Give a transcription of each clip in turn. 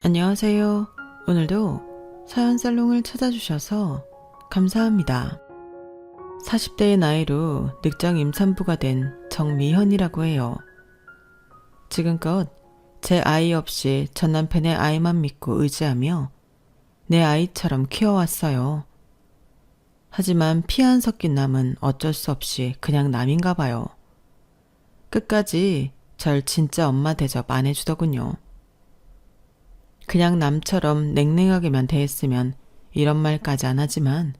안녕하세요. 오늘도 사연 살롱을 찾아주셔서 감사합니다. 40대의 나이로 늑장 임산부가 된 정미현이라고 해요. 지금껏 제 아이 없이 전 남편의 아이만 믿고 의지하며 내 아이처럼 키워왔어요. 하지만 피 안 섞인 남은 어쩔 수 없이 그냥 남인가 봐요. 끝까지 절 진짜 엄마 대접 안 해주더군요. 그냥 남처럼 냉랭하게만 대했으면 이런 말까지 안 하지만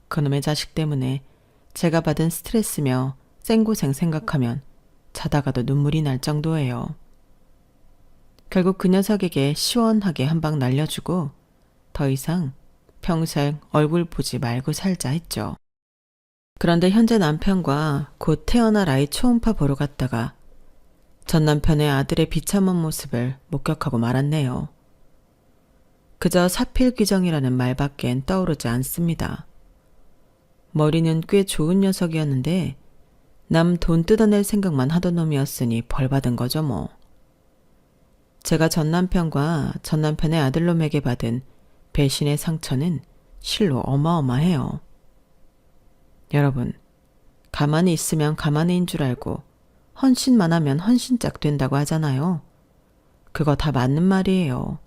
그놈의 자식 때문에 제가 받은 스트레스며 생고생 생각하면 자다가도 눈물이 날 정도예요. 결국 그 녀석에게 시원하게 한 방 날려주고 더 이상 평생 얼굴 보지 말고 살자 했죠. 그런데 현재 남편과 곧 태어날 아이 초음파 보러 갔다가 전 남편의 아들의 비참한 모습을 목격하고 말았네요. 그저 사필귀정이라는 말밖엔 떠오르지 않습니다. 머리는 꽤 좋은 녀석이었는데 남 돈 뜯어낼 생각만 하던 놈이었으니 벌받은 거죠 뭐. 제가 전 남편과 전 남편의 아들놈에게 받은 배신의 상처는 실로 어마어마해요. 여러분, 가만히 있으면 가만히인 줄 알고 헌신만 하면 헌신짝 된다고 하잖아요. 그거 다 맞는 말이에요.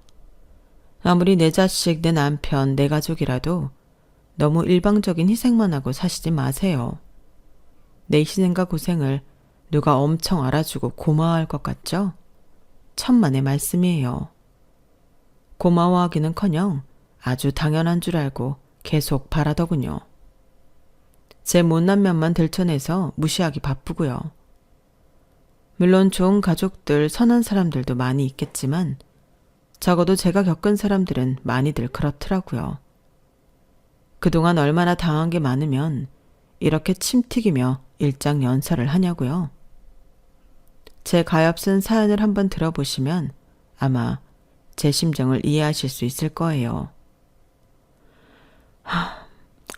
아무리 내 자식, 내 남편, 내 가족이라도 너무 일방적인 희생만 하고 사시지 마세요. 내 희생과 고생을 누가 엄청 알아주고 고마워할 것 같죠? 천만의 말씀이에요. 고마워하기는커녕 아주 당연한 줄 알고 계속 바라더군요. 제 못난 면만 들춰내서 무시하기 바쁘고요. 물론 좋은 가족들, 선한 사람들도 많이 있겠지만 적어도 제가 겪은 사람들은 많이들 그렇더라고요. 그동안 얼마나 당한 게 많으면 이렇게 침 튀기며 일장연설을 하냐고요. 제 가엾은 사연을 한번 들어보시면 아마 제 심정을 이해하실 수 있을 거예요.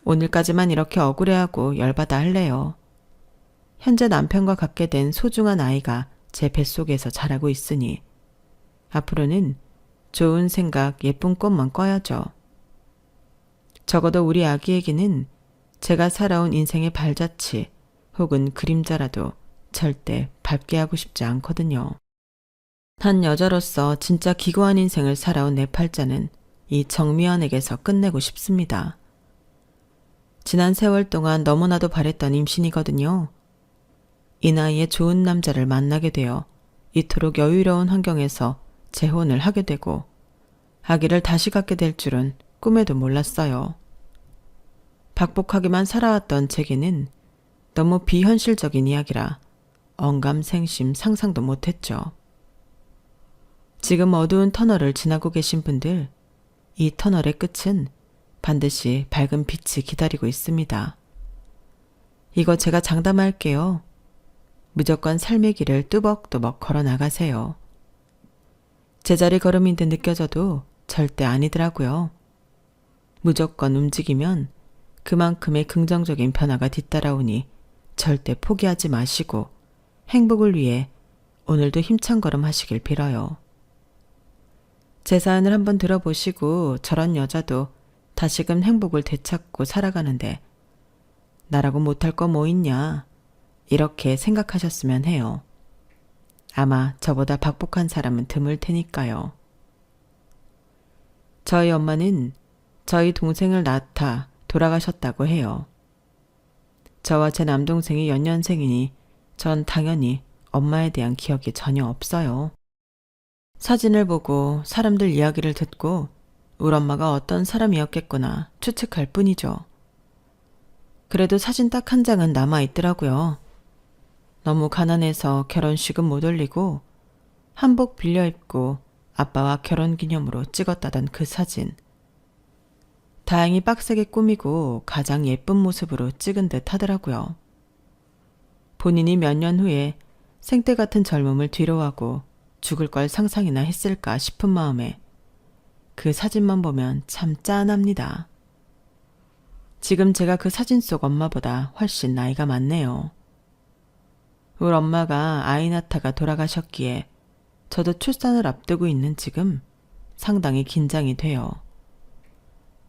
오늘까지만 이렇게 억울해하고 열받아 할래요. 현재 남편과 갖게 된 소중한 아이가 제 뱃속에서 자라고 있으니 앞으로는 좋은 생각, 예쁜 꽃만 꿔야죠. 적어도 우리 아기에게는 제가 살아온 인생의 발자취 혹은 그림자라도 절대 밟게 하고 싶지 않거든요. 한 여자로서 진짜 기구한 인생을 살아온 내 팔자는 이 정미연에게서 끝내고 싶습니다. 지난 세월 동안 너무나도 바랬던 임신이거든요. 이 나이에 좋은 남자를 만나게 되어 이토록 여유로운 환경에서 재혼을 하게 되고 아기를 다시 갖게 될 줄은 꿈에도 몰랐어요. 박복하게만 살아왔던 제게는 너무 비현실적인 이야기라 언감생심 상상도 못했죠. 지금 어두운 터널을 지나고 계신 분들, 이 터널의 끝은 반드시 밝은 빛이 기다리고 있습니다. 이거 제가 장담할게요. 무조건 삶의 길을 뚜벅뚜벅 걸어 나가세요. 제자리 걸음인 듯 느껴져도 절대 아니더라고요. 무조건 움직이면 그만큼의 긍정적인 변화가 뒤따라오니 절대 포기하지 마시고 행복을 위해 오늘도 힘찬 걸음 하시길 빌어요. 제 사연을 한번 들어보시고 저런 여자도 다시금 행복을 되찾고 살아가는데 나라고 못할 거 뭐 있냐 이렇게 생각하셨으면 해요. 아마 저보다 박복한 사람은 드물 테니까요. 저희 엄마는 저희 동생을 낳다 돌아가셨다고 해요. 저와 제 남동생이 연년생이니 전 당연히 엄마에 대한 기억이 전혀 없어요. 사진을 보고 사람들 이야기를 듣고 우리 엄마가 어떤 사람이었겠구나 추측할 뿐이죠. 그래도 사진 딱 한 장은 남아있더라고요. 너무 가난해서 결혼식은 못 올리고 한복 빌려 입고 아빠와 결혼기념으로 찍었다던 그 사진. 다행히 빡세게 꾸미고 가장 예쁜 모습으로 찍은 듯 하더라고요. 본인이 몇 년 후에 생때 같은 젊음을 뒤로하고 죽을 걸 상상이나 했을까 싶은 마음에 그 사진만 보면 참 짠합니다. 지금 제가 그 사진 속 엄마보다 훨씬 나이가 많네요. 우리 엄마가 아이 낳다가 돌아가셨기에 저도 출산을 앞두고 있는 지금 상당히 긴장이 돼요.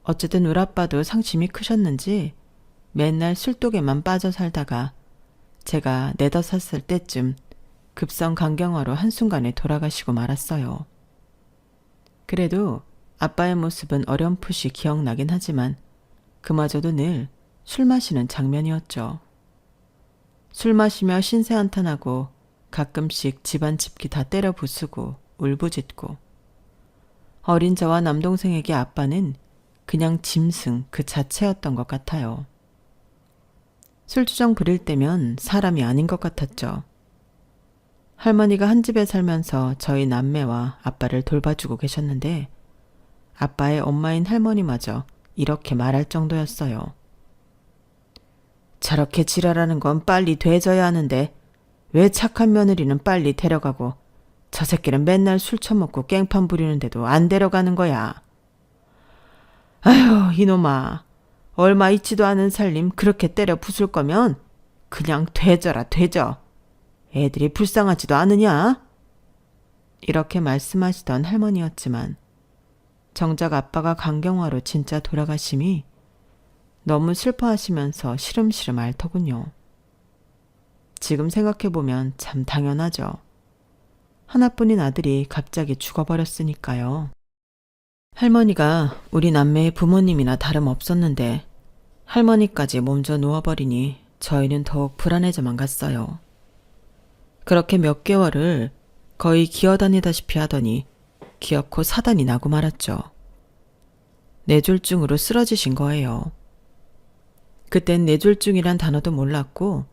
어쨌든 우리 아빠도 상심이 크셨는지 맨날 술독에만 빠져 살다가 제가 4~5살 때쯤 급성 간경화로 한순간에 돌아가시고 말았어요. 그래도 아빠의 모습은 어렴풋이 기억나긴 하지만 그마저도 늘 술 마시는 장면이었죠. 술 마시며 신세 한탄하고 가끔씩 집안 집기 다 때려 부수고 울부짖고 어린 저와 남동생에게 아빠는 그냥 짐승 그 자체였던 것 같아요. 술주정 부릴 때면 사람이 아닌 것 같았죠. 할머니가 한 집에 살면서 저희 남매와 아빠를 돌봐주고 계셨는데 아빠의 엄마인 할머니마저 이렇게 말할 정도였어요. 저렇게 지랄하는 건 빨리 돼져야 하는데 왜 착한 며느리는 빨리 데려가고 저 새끼는 맨날 술 처먹고 깽판 부리는데도 안 데려가는 거야. 아휴 이놈아, 얼마 있지도 않은 살림 그렇게 때려 부술 거면 그냥 되져라 되져. 애들이 불쌍하지도 않으냐? 이렇게 말씀하시던 할머니였지만 정작 아빠가 간경화로 진짜 돌아가심이 너무 슬퍼하시면서 시름시름 앓더군요. 지금 생각해보면 참 당연하죠. 하나뿐인 아들이 갑자기 죽어버렸으니까요. 할머니가 우리 남매의 부모님이나 다름없었는데 할머니까지 먼저 누워버리니 저희는 더욱 불안해져만 갔어요. 그렇게 몇 개월을 거의 기어다니다시피 하더니 기어코 사단이 나고 말았죠. 뇌졸중으로 쓰러지신 거예요. 그땐 뇌졸중이란 단어도 몰랐고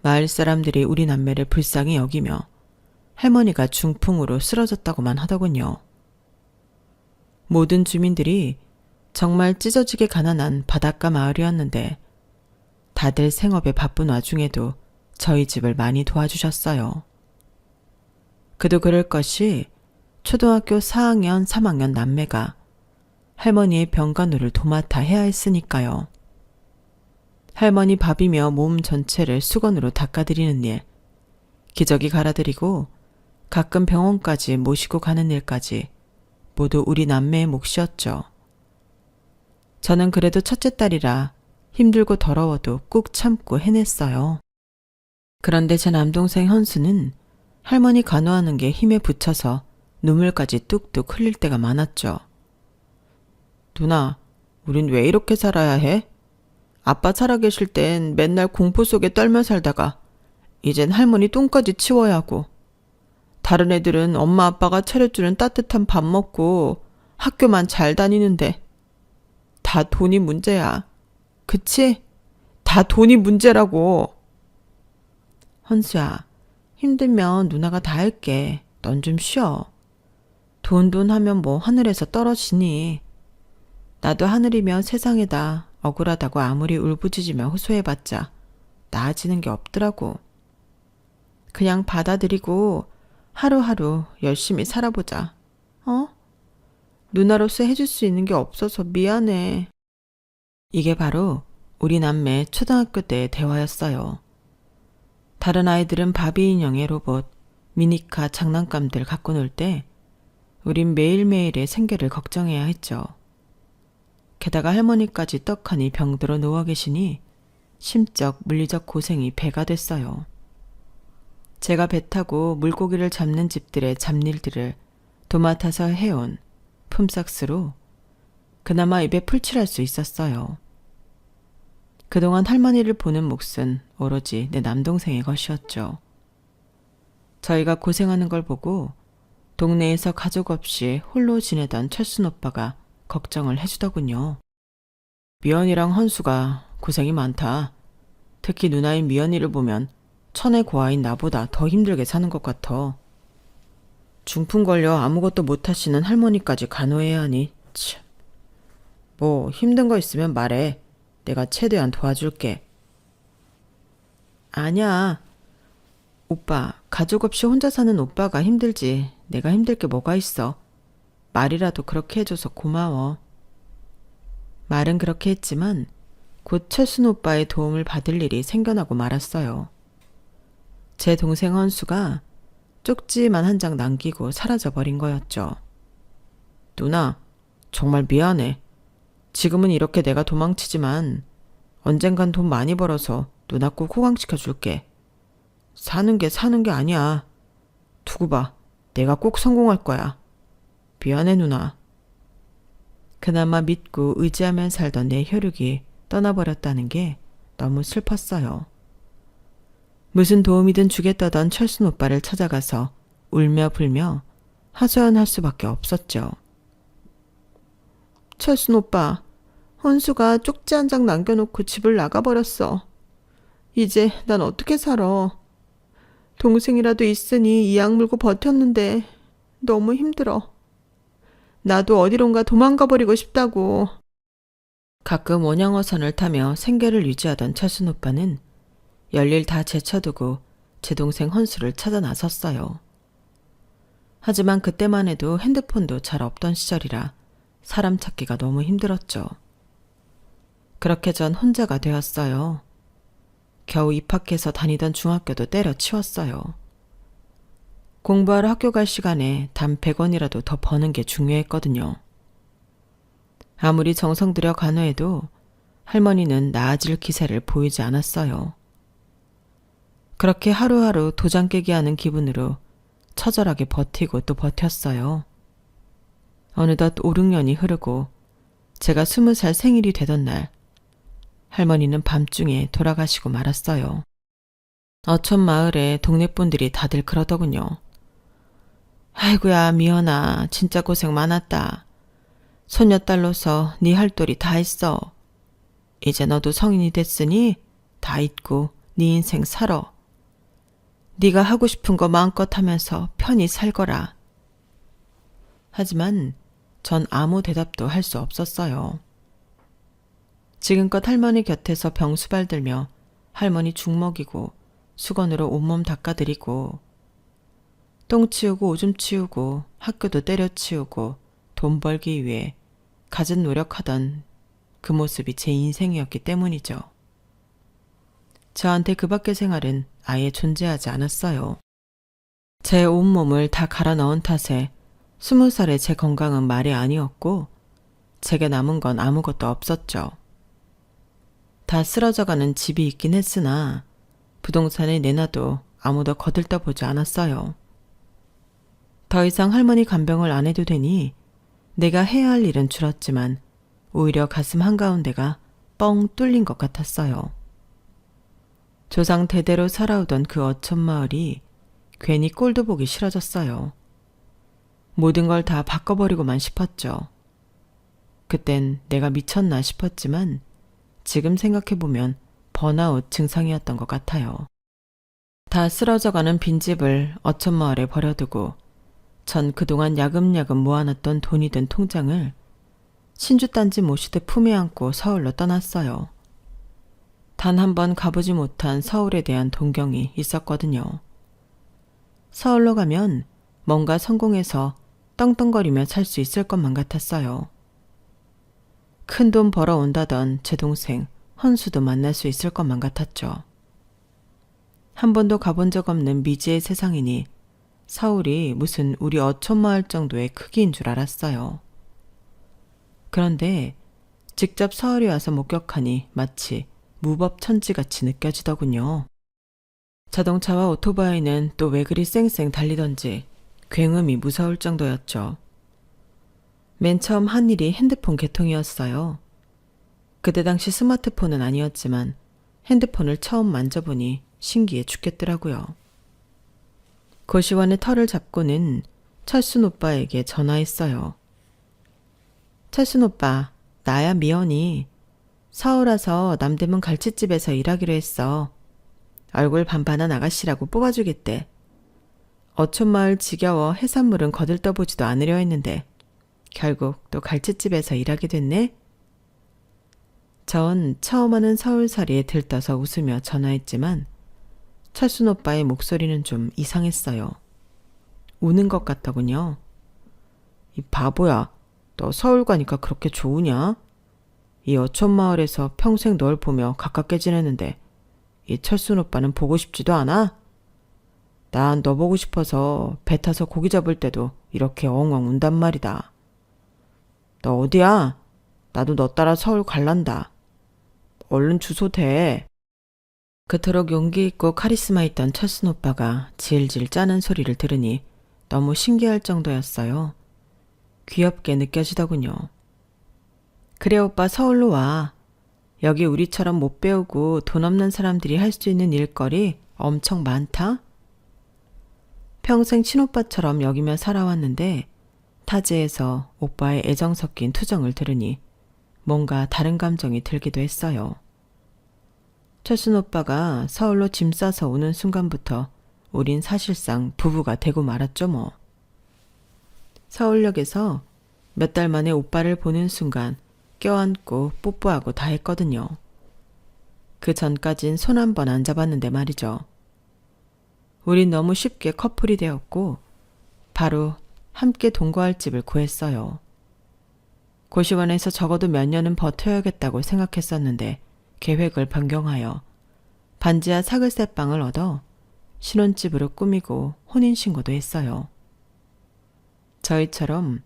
마을 사람들이 우리 남매를 불쌍히 여기며 할머니가 중풍으로 쓰러졌다고만 하더군요. 모든 주민들이 정말 찢어지게 가난한 바닷가 마을이었는데 다들 생업에 바쁜 와중에도 저희 집을 많이 도와주셨어요. 그도 그럴 것이 초등학교 4학년, 3학년 남매가 할머니의 병간호를 도맡아 해야 했으니까요. 할머니 밥이며 몸 전체를 수건으로 닦아드리는 일, 기저귀 갈아드리고 가끔 병원까지 모시고 가는 일까지 모두 우리 남매의 몫이었죠. 저는 그래도 첫째 딸이라 힘들고 더러워도 꾹 참고 해냈어요. 그런데 제 남동생 현수는 할머니 간호하는 게 힘에 부쳐서 눈물까지 뚝뚝 흘릴 때가 많았죠. 누나, 우린 왜 이렇게 살아야 해? 아빠 살아계실 땐 맨날 공포 속에 떨며 살다가 이젠 할머니 똥까지 치워야 하고 다른 애들은 엄마 아빠가 차려주는 따뜻한 밥 먹고 학교만 잘 다니는데 다 돈이 문제야. 그치? 다 돈이 문제라고. 헌수야, 힘들면 누나가 다 할게. 넌 좀 쉬어. 돈 하면 뭐 하늘에서 떨어지니. 나도 하늘이면 세상에다 억울하다고 아무리 울부짖으며 호소해봤자 나아지는 게 없더라고. 그냥 받아들이고 하루하루 열심히 살아보자. 어? 누나로서 해줄 수 있는 게 없어서 미안해. 이게 바로 우리 남매 초등학교 때의 대화였어요. 다른 아이들은 바비 인형의 로봇, 미니카 장난감들 갖고 놀 때 우린 매일매일의 생계를 걱정해야 했죠. 게다가 할머니까지 떡하니 병들어 누워 계시니 심적, 물리적 고생이 배가 됐어요. 제가 배 타고 물고기를 잡는 집들의 잡일들을 도맡아서 해온 품삯으로 그나마 입에 풀칠할 수 있었어요. 그동안 할머니를 보는 몫은 오로지 내 남동생의 것이었죠. 저희가 고생하는 걸 보고 동네에서 가족 없이 홀로 지내던 철순 오빠가 걱정을 해주더군요. 미연이랑 헌수가 고생이 많다. 특히 누나인 미연이를 보면 천의 고아인 나보다 더 힘들게 사는 것 같아. 중풍 걸려 아무것도 못하시는 할머니까지 간호해야 하니 참. 뭐 힘든 거 있으면 말해. 내가 최대한 도와줄게. 아니야. 오빠, 가족 없이 혼자 사는 오빠가 힘들지. 내가 힘들 게 뭐가 있어. 말이라도 그렇게 해줘서 고마워. 말은 그렇게 했지만 곧 철순 오빠의 도움을 받을 일이 생겨나고 말았어요. 제 동생 헌수가 쪽지만 한 장 남기고 사라져버린 거였죠. 누나, 정말 미안해. 지금은 이렇게 내가 도망치지만 언젠간 돈 많이 벌어서 누나 꼭 호강시켜줄게. 사는 게 아니야. 두고 봐. 내가 꼭 성공할 거야. 미안해, 누나. 그나마 믿고 의지하며 살던 내 혈육이 떠나버렸다는 게 너무 슬펐어요. 무슨 도움이든 주겠다던 철순 오빠를 찾아가서 울며 불며 하소연할 수밖에 없었죠. 철순 오빠, 헌수가 쪽지 한 장 남겨놓고 집을 나가버렸어. 이제 난 어떻게 살아. 동생이라도 있으니 이 약 물고 버텼는데 너무 힘들어. 나도 어디론가 도망가 버리고 싶다고. 가끔 원양어선을 타며 생계를 유지하던 철순 오빠는 열일 다 제쳐두고 제 동생 헌수를 찾아 나섰어요. 하지만 그때만 해도 핸드폰도 잘 없던 시절이라 사람 찾기가 너무 힘들었죠. 그렇게 전 혼자가 되었어요. 겨우 입학해서 다니던 중학교도 때려치웠어요. 공부하러 학교 갈 시간에 단 100원이라도 더 버는 게 중요했거든요. 아무리 정성 들여 간호해도 할머니는 나아질 기세를 보이지 않았어요. 그렇게 하루하루 도장 깨기 하는 기분으로 처절하게 버티고 또 버텼어요. 어느덧 5, 6년이 흐르고 제가 20살 생일이 되던 날 할머니는 밤중에 돌아가시고 말았어요. 어촌 마을에 동네 분들이 다들 그러더군요. 아이고야 미연아 진짜 고생 많았다. 손녀딸로서 네 할 도리 다 했어. 이제 너도 성인이 됐으니 다 잊고 네 인생 살아. 네가 하고 싶은 거 마음껏 하면서 편히 살거라. 하지만 전 아무 대답도 할 수 없었어요. 지금껏 할머니 곁에서 병수발 들며 할머니 죽 먹이고 수건으로 온몸 닦아드리고 똥 치우고 오줌 치우고 학교도 때려치우고 돈 벌기 위해 갖은 노력하던 그 모습이 제 인생이었기 때문이죠. 저한테 그 밖의 생활은 아예 존재하지 않았어요. 제 온몸을 다 갈아 넣은 탓에 20살의 제 건강은 말이 아니었고 제게 남은 건 아무것도 없었죠. 다 쓰러져가는 집이 있긴 했으나 부동산에 내놔도 아무도 거들떠보지 않았어요. 더 이상 할머니 간병을 안 해도 되니 내가 해야 할 일은 줄었지만 오히려 가슴 한가운데가 뻥 뚫린 것 같았어요. 조상 대대로 살아오던 그 어촌 마을이 괜히 꼴도 보기 싫어졌어요. 모든 걸 다 바꿔버리고만 싶었죠. 그땐 내가 미쳤나 싶었지만 지금 생각해보면 번아웃 증상이었던 것 같아요. 다 쓰러져가는 빈집을 어촌 마을에 버려두고 전 그동안 야금야금 모아놨던 돈이 든 통장을 신주단지 모시듯 품에 안고 서울로 떠났어요. 단 한 번 가보지 못한 서울에 대한 동경이 있었거든요. 서울로 가면 뭔가 성공해서 떵떵거리며 살 수 있을 것만 같았어요. 큰 돈 벌어온다던 제 동생 헌수도 만날 수 있을 것만 같았죠. 한 번도 가본 적 없는 미지의 세상이니 서울이 무슨 우리 어촌 마을 정도의 크기인 줄 알았어요. 그런데 직접 서울에 와서 목격하니 마치 무법천지같이 느껴지더군요. 자동차와 오토바이는 또 왜 그리 쌩쌩 달리던지 굉음이 무서울 정도였죠. 맨 처음 한 일이 핸드폰 개통이었어요. 그때 당시 스마트폰은 아니었지만 핸드폰을 처음 만져보니 신기해 죽겠더라고요. 고시원의 털을 잡고는 철순 오빠에게 전화했어요. 철순 오빠, 나야 미연이. 서울 와서 남대문 갈치집에서 일하기로 했어. 얼굴 반반한 아가씨라고 뽑아주겠대. 어촌마을 지겨워 해산물은 거들떠보지도 않으려 했는데 결국 또 갈치집에서 일하게 됐네. 전 처음 하는 서울살이에 들떠서 웃으며 전화했지만 철순 오빠의 목소리는 좀 이상했어요. 우는 것 같더군요. 이 바보야, 너 서울 가니까 그렇게 좋으냐? 이 어촌마을에서 평생 널 보며 가깝게 지냈는데 이 철순 오빠는 보고 싶지도 않아? 난 너 보고 싶어서 배 타서 고기 잡을 때도 이렇게 엉엉 운단 말이다. 너 어디야? 나도 너 따라 서울 갈란다. 얼른 주소 대. 그토록 용기 있고 카리스마 있던 철순 오빠가 질질 짜는 소리를 들으니 너무 신기할 정도였어요. 귀엽게 느껴지더군요. 그래 오빠 서울로 와. 여기 우리처럼 못 배우고 돈 없는 사람들이 할 수 있는 일거리 엄청 많다. 평생 친오빠처럼 여기며 살아왔는데 타지에서 오빠의 애정 섞인 투정을 들으니 뭔가 다른 감정이 들기도 했어요. 철순 오빠가 서울로 짐 싸서 오는 순간부터 우린 사실상 부부가 되고 말았죠 뭐. 서울역에서 몇 달 만에 오빠를 보는 순간 껴안고 뽀뽀하고 다 했거든요. 그 전까진 손 한 번 안 잡았는데 말이죠. 우린 너무 쉽게 커플이 되었고 바로 함께 동거할 집을 구했어요. 고시원에서 적어도 몇 년은 버텨야겠다고 생각했었는데 계획을 변경하여 반지하 사글세 방을 얻어 신혼집으로 꾸미고 혼인신고도 했어요. 저희처럼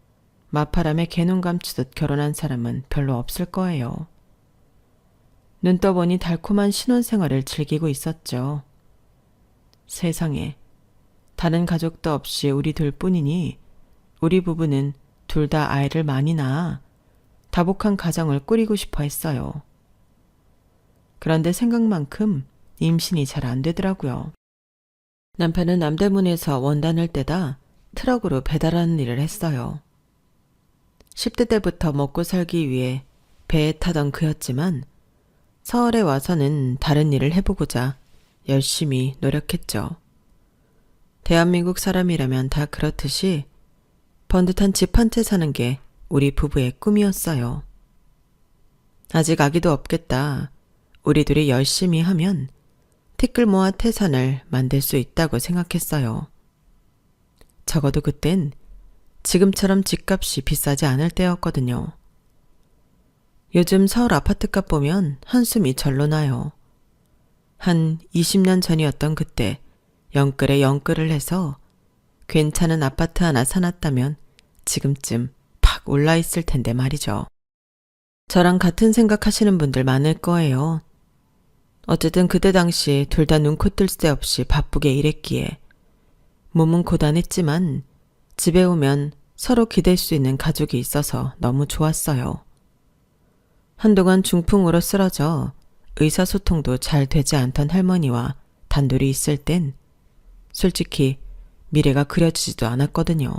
마파람에 개눈 감추듯 결혼한 사람은 별로 없을 거예요. 눈 떠보니 달콤한 신혼생활을 즐기고 있었죠. 세상에 다른 가족도 없이 우리 둘뿐이니 우리 부부는 둘 다 아이를 많이 낳아 다복한 가정을 꾸리고 싶어 했어요. 그런데 생각만큼 임신이 잘 안 되더라고요. 남편은 남대문에서 원단을 떼다 트럭으로 배달하는 일을 했어요. 10대 때부터 먹고 살기 위해 배에 타던 그였지만 서울에 와서는 다른 일을 해보고자 열심히 노력했죠. 대한민국 사람이라면 다 그렇듯이 번듯한 집 한 채 사는 게 우리 부부의 꿈이었어요. 아직 아기도 없겠다. 우리 둘이 열심히 하면 티끌 모아 태산을 만들 수 있다고 생각했어요. 적어도 그땐 지금처럼 집값이 비싸지 않을 때였거든요. 요즘 서울 아파트값 보면 한숨이 절로 나요. 한 20년 전이었던 그때 영끌에 영끌을 해서 괜찮은 아파트 하나 사놨다면 지금쯤 팍 올라있을 텐데 말이죠. 저랑 같은 생각하시는 분들 많을 거예요. 어쨌든 그때 당시 둘 다 눈코 뜰 새 없이 바쁘게 일했기에 몸은 고단했지만 집에 오면 서로 기댈 수 있는 가족이 있어서 너무 좋았어요. 한동안 중풍으로 쓰러져 의사소통도 잘 되지 않던 할머니와 단둘이 있을 땐 솔직히 미래가 그려지지도 않았거든요.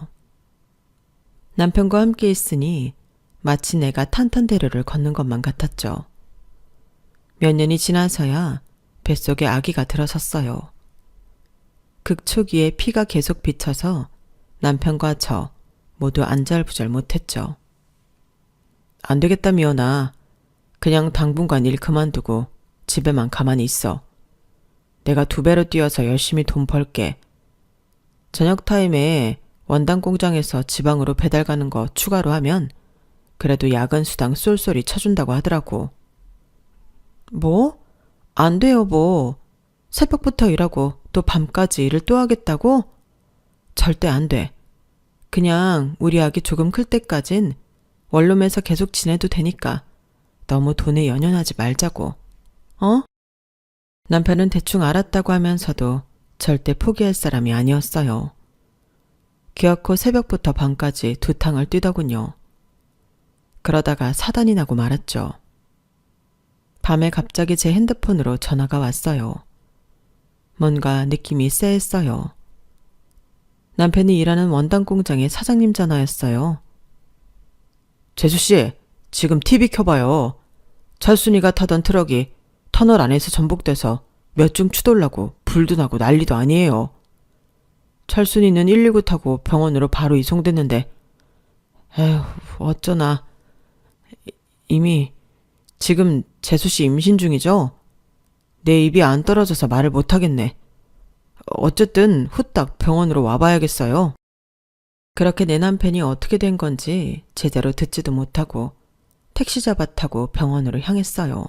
남편과 함께 있으니 마치 내가 탄탄대로를 걷는 것만 같았죠. 몇 년이 지나서야 뱃속에 아기가 들어섰어요. 극초기에 피가 계속 비쳐서 남편과 저 모두 안절부절 못했죠. 안 되겠다 미연아. 그냥 당분간 일 그만두고 집에만 가만히 있어. 내가 2배로 뛰어서 열심히 돈 벌게. 저녁 타임에 원단 공장에서 지방으로 배달 가는 거 추가로 하면 그래도 야근 수당 쏠쏠이 쳐준다고 하더라고. 뭐? 안 돼 여보. 새벽부터 일하고 또 밤까지 일을 또 하겠다고? 절대 안 돼. 그냥 우리 아기 조금 클 때까진 원룸에서 계속 지내도 되니까 너무 돈에 연연하지 말자고. 어? 남편은 대충 알았다고 하면서도 절대 포기할 사람이 아니었어요. 기어코 새벽부터 밤까지 2탕을 뛰더군요. 그러다가 사단이 나고 말았죠. 밤에 갑자기 제 핸드폰으로 전화가 왔어요. 뭔가 느낌이 쎄했어요. 남편이 일하는 원단 공장의 사장님 전화였어요. 재수씨, 지금 TV 켜봐요. 철순이가 타던 트럭이 터널 안에서 전복돼서 몇 중 추돌라고 불도 나고 난리도 아니에요. 철순이는 119 타고 병원으로 바로 이송됐는데 에휴 어쩌나. 이미 지금 재수씨 임신 중이죠? 내 입이 안 떨어져서 말을 못하겠네. 어쨌든 후딱 병원으로 와봐야겠어요. 그렇게 내 남편이 어떻게 된 건지 제대로 듣지도 못하고 택시 잡아 타고 병원으로 향했어요.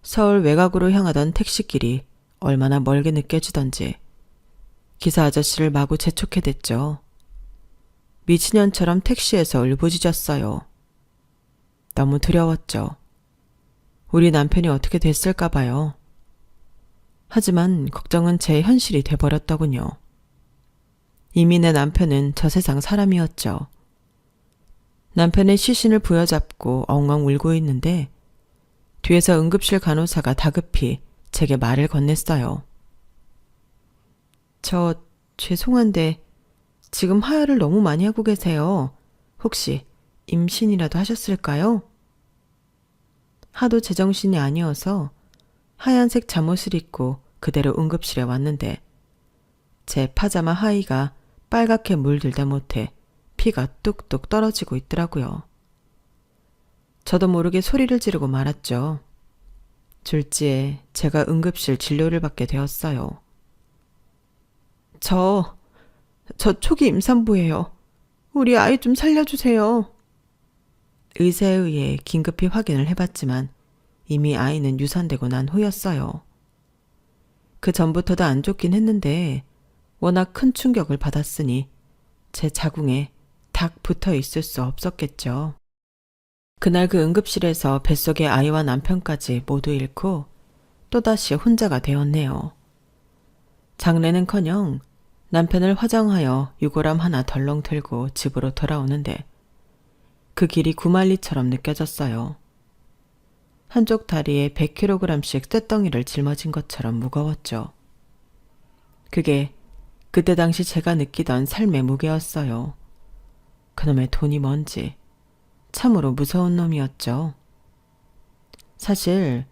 서울 외곽으로 향하던 택시길이 얼마나 멀게 느껴지던지 기사 아저씨를 마구 재촉해댔죠. 미친년처럼 택시에서 울부짖었어요. 너무 두려웠죠. 우리 남편이 어떻게 됐을까 봐요. 하지만 걱정은 제 현실이 돼버렸더군요. 이미 내 남편은 저 세상 사람이었죠. 남편의 시신을 부여잡고 엉엉 울고 있는데 뒤에서 응급실 간호사가 다급히 제게 말을 건넸어요. 저 죄송한데 지금 하혈을 너무 많이 하고 계세요. 혹시 임신이라도 하셨을까요? 하도 제정신이 아니어서 하얀색 잠옷을 입고 그대로 응급실에 왔는데 제 파자마 하의가 빨갛게 물들다 못해 피가 뚝뚝 떨어지고 있더라고요. 저도 모르게 소리를 지르고 말았죠. 졸지에 제가 응급실 진료를 받게 되었어요. 저 초기 임산부예요. 우리 아이 좀 살려주세요. 의사에 의해 긴급히 확인을 해봤지만 이미 아이는 유산되고 난 후였어요. 그 전부터도 안 좋긴 했는데 워낙 큰 충격을 받았으니 제 자궁에 딱 붙어 있을 수 없었겠죠. 그날 그 응급실에서 뱃속의 아이와 남편까지 모두 잃고 또다시 혼자가 되었네요. 장례는커녕 남편을 화장하여 유골함 하나 덜렁 들고 집으로 돌아오는데 그 길이 구만리처럼 느껴졌어요. 한쪽 다리에 100kg씩 쇳덩이를 짊어진 것처럼 무거웠죠. 그게 그때 당시 제가 느끼던 삶의 무게였어요. 그놈의 돈이 뭔지 참으로 무서운 놈이었죠. 사실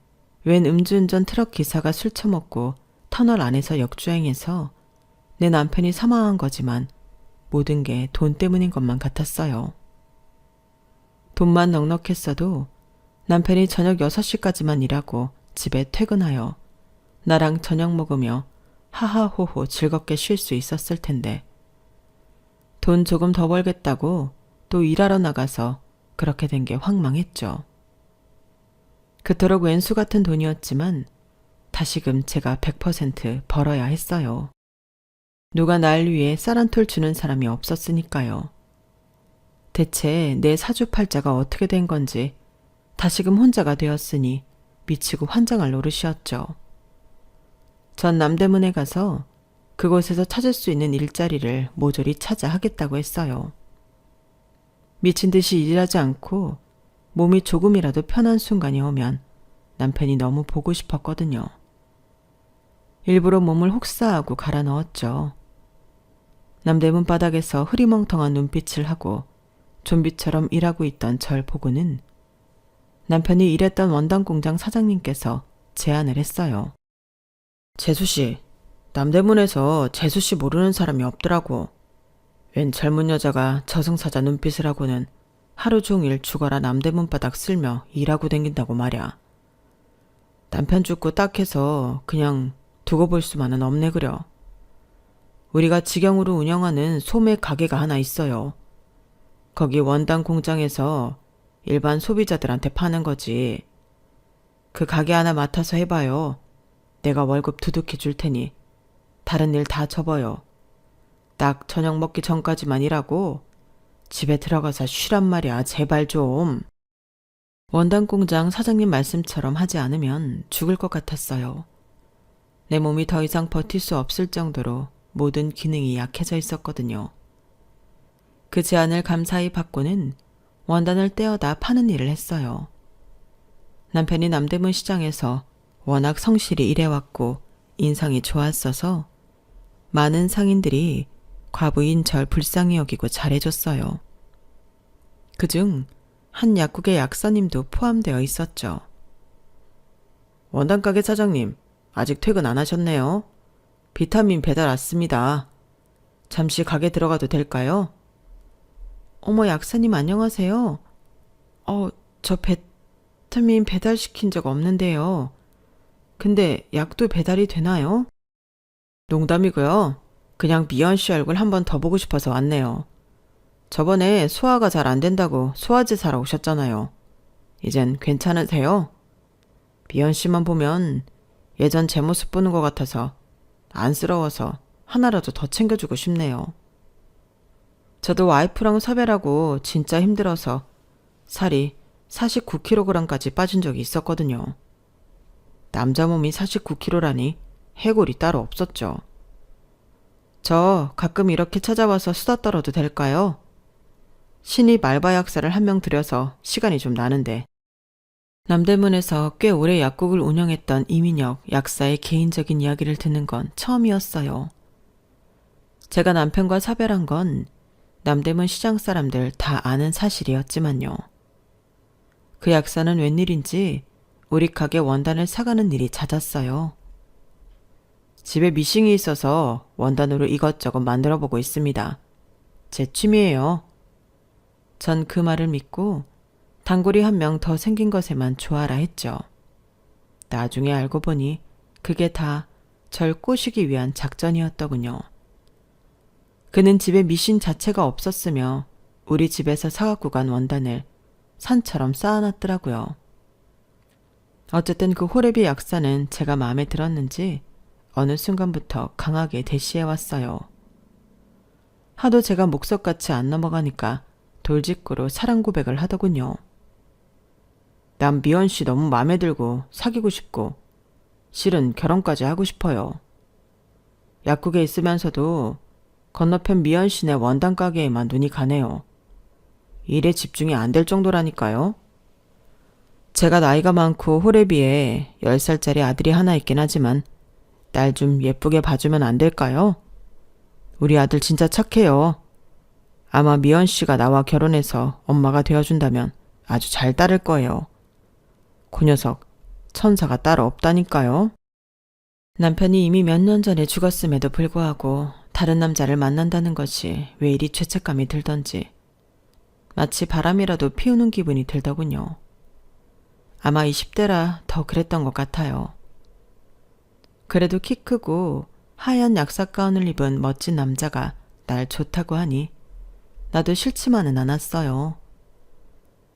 웬 음주운전 트럭 기사가 술 처먹고 터널 안에서 역주행해서 내 남편이 사망한 거지만 모든 게 돈 때문인 것만 같았어요. 돈만 넉넉했어도 남편이 저녁 6시까지만 일하고 집에 퇴근하여 나랑 저녁 먹으며 하하호호 즐겁게 쉴 수 있었을 텐데 돈 조금 더 벌겠다고 또 일하러 나가서 그렇게 된 게 황망했죠. 그토록 왼수 같은 돈이었지만 다시금 제가 100% 벌어야 했어요. 누가 날 위해 쌀 한 톨 주는 사람이 없었으니까요. 대체 내 사주팔자가 어떻게 된 건지 다시금 혼자가 되었으니 미치고 환장할 노릇이었죠. 전 남대문에 가서 그곳에서 찾을 수 있는 일자리를 모조리 찾아 하겠다고 했어요. 미친 듯이 일하지 않고 몸이 조금이라도 편한 순간이 오면 남편이 너무 보고 싶었거든요. 일부러 몸을 혹사하고 갈아 넣었죠. 남대문 바닥에서 흐리멍텅한 눈빛을 하고 좀비처럼 일하고 있던 절 보고는 남편이 일했던 원단 공장 사장님께서 제안을 했어요. 재수씨, 남대문에서 재수씨 모르는 사람이 없더라고. 웬 젊은 여자가 저승사자 눈빛을 하고는 하루 종일 죽어라 남대문 바닥 쓸며 일하고 댕긴다고 말야. 남편 죽고 딱 해서 그냥 두고 볼 수만은 없네 그려. 우리가 직영으로 운영하는 소매 가게가 하나 있어요. 거기 원단 공장에서 일반 소비자들한테 파는 거지. 그 가게 하나 맡아서 해봐요. 내가 월급 두둑히 줄 테니 다른 일 다 접어요. 딱 저녁 먹기 전까지만 일하고 집에 들어가서 쉬란 말이야. 제발 좀. 원단 공장 사장님 말씀처럼 하지 않으면 죽을 것 같았어요. 내 몸이 더 이상 버틸 수 없을 정도로 모든 기능이 약해져 있었거든요. 그 제안을 감사히 받고는 원단을 떼어다 파는 일을 했어요. 남편이 남대문 시장에서 워낙 성실히 일해왔고 인상이 좋았어서 많은 상인들이 과부인 절 불쌍히 여기고 잘해줬어요. 그중 한 약국의 약사님도 포함되어 있었죠. 원단 가게 사장님, 아직 퇴근 안 하셨네요. 비타민 배달 왔습니다. 잠시 가게 들어가도 될까요? 어머, 약사님 안녕하세요. 저 비타민 배달시킨 적 없는데요. 근데 약도 배달이 되나요? 농담이고요. 그냥 미연 씨 얼굴 한 번 더 보고 싶어서 왔네요. 저번에 소화가 잘 안 된다고 소화제 사러 오셨잖아요. 이젠 괜찮으세요? 미연 씨만 보면 예전 제 모습 보는 것 같아서 안쓰러워서 하나라도 더 챙겨주고 싶네요. 저도 와이프랑 섭외라고 진짜 힘들어서 살이 49kg까지 빠진 적이 있었거든요. 남자 몸이 49kg라니 해골이 따로 없었죠. 저 가끔 이렇게 찾아와서 수다 떨어도 될까요? 신입 알바 약사를 한 명 들여서 시간이 좀 나는데. 남대문에서 꽤 오래 약국을 운영했던 이민혁 약사의 개인적인 이야기를 듣는 건 처음이었어요. 제가 남편과 사별한 건 남대문 시장 사람들 다 아는 사실이었지만요. 그 약사는 웬일인지 우리 가게 원단을 사가는 일이 잦았어요. 집에 미싱이 있어서 원단으로 이것저것 만들어보고 있습니다. 제 취미예요. 전 그 말을 믿고 단골이 한 명 더 생긴 것에만 좋아라 했죠. 나중에 알고 보니 그게 다 절 꼬시기 위한 작전이었더군요. 그는 집에 미신 자체가 없었으며 우리 집에서 사갖고 간 원단을 산처럼 쌓아놨더라고요. 어쨌든 그 호레비 약사는 제가 마음에 들었는지 어느 순간부터 강하게 대시해왔어요. 하도 제가 목석같이 안 넘어가니까 돌직구로 사랑 고백을 하더군요. 난 미연 씨 너무 마음에 들고 사귀고 싶고 실은 결혼까지 하고 싶어요. 약국에 있으면서도 건너편 미연 씨네 원단 가게에만 눈이 가네요. 일에 집중이 안 될 정도라니까요. 제가 나이가 많고 호래비에 10살짜리 아들이 하나 있긴 하지만 딸 좀 예쁘게 봐주면 안 될까요? 우리 아들 진짜 착해요. 아마 미연 씨가 나와 결혼해서 엄마가 되어준다면 아주 잘 따를 거예요. 그 녀석 천사가 따로 없다니까요. 남편이 이미 몇 년 전에 죽었음에도 불구하고 다른 남자를 만난다는 것이 왜 이리 죄책감이 들던지 마치 바람이라도 피우는 기분이 들더군요. 아마 20대라 더 그랬던 것 같아요. 그래도 키 크고 하얀 약사 가운을 입은 멋진 남자가 날 좋다고 하니 나도 싫지만은 않았어요.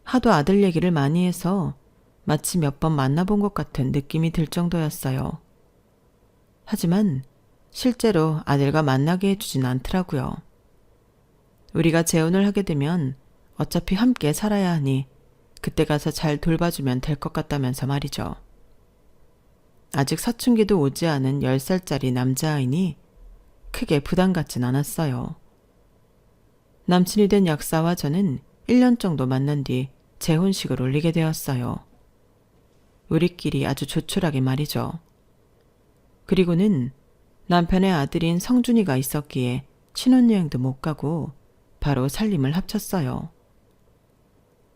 하도 아들 얘기를 많이 해서 마치 몇 번 만나본 것 같은 느낌이 들 정도였어요. 하지만 실제로 아들과 만나게 해주진 않더라고요. 우리가 재혼을 하게 되면 어차피 함께 살아야 하니 그때 가서 잘 돌봐주면 될 것 같다면서 말이죠. 아직 사춘기도 오지 않은 10살짜리 남자아이니 크게 부담 갖진 않았어요. 남친이 된 약사와 저는 1년 정도 만난 뒤 재혼식을 올리게 되었어요. 우리끼리 아주 조촐하게 말이죠. 그리고는 남편의 아들인 성준이가 있었기에 신혼여행도 못 가고 바로 살림을 합쳤어요.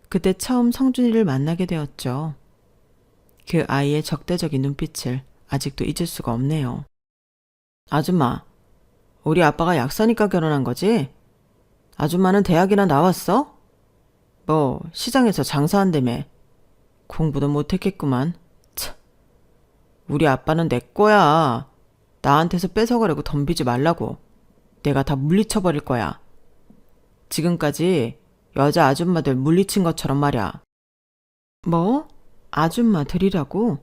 그때 처음 성준이를 만나게 되었죠. 그 아이의 적대적인 눈빛을 아직도 잊을 수가 없네요. 아줌마, 우리 아빠가 약사니까 결혼한 거지? 아줌마는 대학이나 나왔어? 뭐 시장에서 장사한다며. 공부도 못했겠구만. 참, 우리 아빠는 내 거야. 나한테서 뺏어가려고 덤비지 말라고. 내가 다 물리쳐버릴 거야. 지금까지 여자 아줌마들 물리친 것처럼 말이야. 뭐? 아줌마들이라고?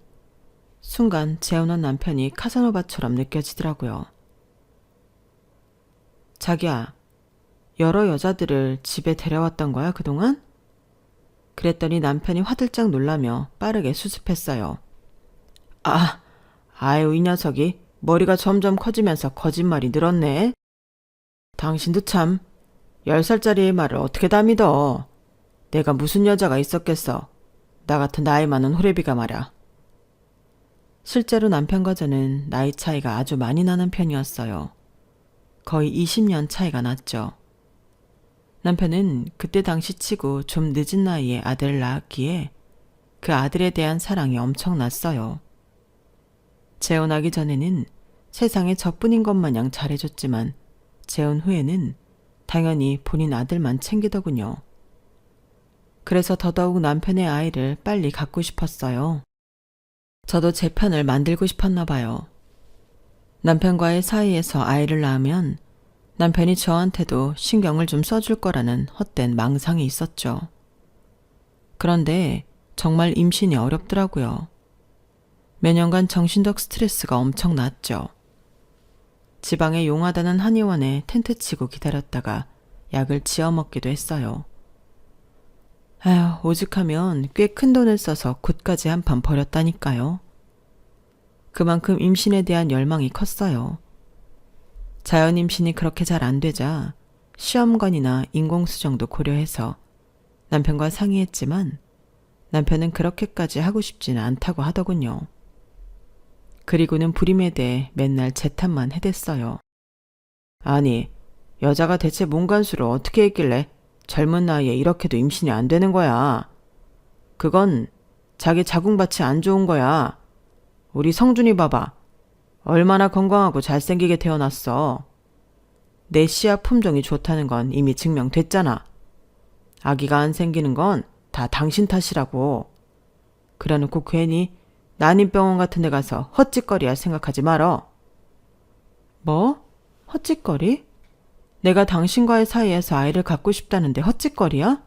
순간 재혼한 남편이 카사노바처럼 느껴지더라고요. 자기야, 여러 여자들을 집에 데려왔던 거야 그동안? 그랬더니 남편이 화들짝 놀라며 빠르게 수습했어요. 아유 이 녀석이 머리가 점점 커지면서 거짓말이 늘었네. 당신도 참 10살짜리의 말을 어떻게 다 믿어. 내가 무슨 여자가 있었겠어. 나 같은 나이 많은 호래비가 말야. 실제로 남편과 저는 나이 차이가 아주 많이 나는 편이었어요. 거의 20년 차이가 났죠. 남편은 그때 당시 치고 좀 늦은 나이에 아들을 낳았기에 그 아들에 대한 사랑이 엄청났어요. 재혼하기 전에는 세상에 저뿐인 것 마냥 잘해줬지만 재혼 후에는 당연히 본인 아들만 챙기더군요. 그래서 더더욱 남편의 아이를 빨리 갖고 싶었어요. 저도 제 편을 만들고 싶었나 봐요. 남편과의 사이에서 아이를 낳으면 남편이 저한테도 신경을 좀 써줄 거라는 헛된 망상이 있었죠. 그런데 정말 임신이 어렵더라고요. 몇 년간 정신적 스트레스가 엄청났죠. 지방에 용하다는 한의원에 텐트 치고 기다렸다가 약을 지어 먹기도 했어요. 아휴, 오죽하면 꽤 큰 돈을 써서 굿까지 한 판 버렸다니까요. 그만큼 임신에 대한 열망이 컸어요. 자연 임신이 그렇게 잘 안 되자 시험관이나 인공수정도 고려해서 남편과 상의했지만 남편은 그렇게까지 하고 싶지는 않다고 하더군요. 그리고는 불임에 대해 맨날 제 탓만 해댔어요. 아니, 여자가 대체 몸간수를 어떻게 했길래 젊은 나이에 이렇게도 임신이 안 되는 거야. 그건 자기 자궁밭이 안 좋은 거야. 우리 성준이 봐봐. 얼마나 건강하고 잘생기게 태어났어. 내 씨앗 품종이 좋다는 건 이미 증명됐잖아. 아기가 안 생기는 건 다 당신 탓이라고. 그래놓고 괜히 난임병원 같은 데 가서 헛짓거리할 생각하지 말어. 뭐? 헛짓거리? 내가 당신과의 사이에서 아이를 갖고 싶다는데 헛짓거리야?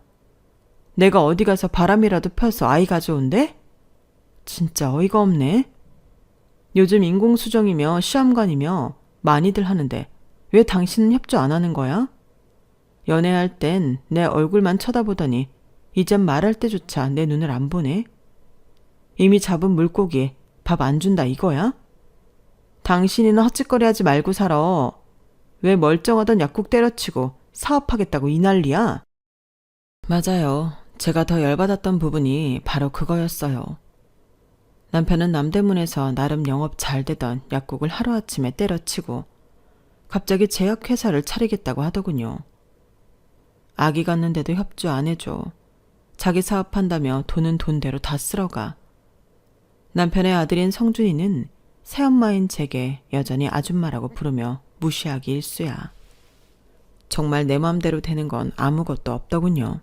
내가 어디 가서 바람이라도 펴서 아이 가져온대? 진짜 어이가 없네. 요즘 인공수정이며 시험관이며 많이들 하는데 왜 당신은 협조 안 하는 거야? 연애할 땐 내 얼굴만 쳐다보더니 이젠 말할 때조차 내 눈을 안 보네. 이미 잡은 물고기 밥 안 준다 이거야? 당신이나 헛짓거리 하지 말고 살아. 왜 멀쩡하던 약국 때려치고 사업하겠다고 이 난리야? 맞아요. 제가 더 열받았던 부분이 바로 그거였어요. 남편은 남대문에서 나름 영업 잘 되던 약국을 하루아침에 때려치고 갑자기 제약회사를 차리겠다고 하더군요. 아기 갖는데도 협조 안 해줘. 자기 사업한다며 돈은 돈대로 다 쓸어가. 남편의 아들인 성준이는 새엄마인 제게 여전히 아줌마라고 부르며 무시하기 일쑤야. 정말 내 맘대로 되는 건 아무것도 없더군요.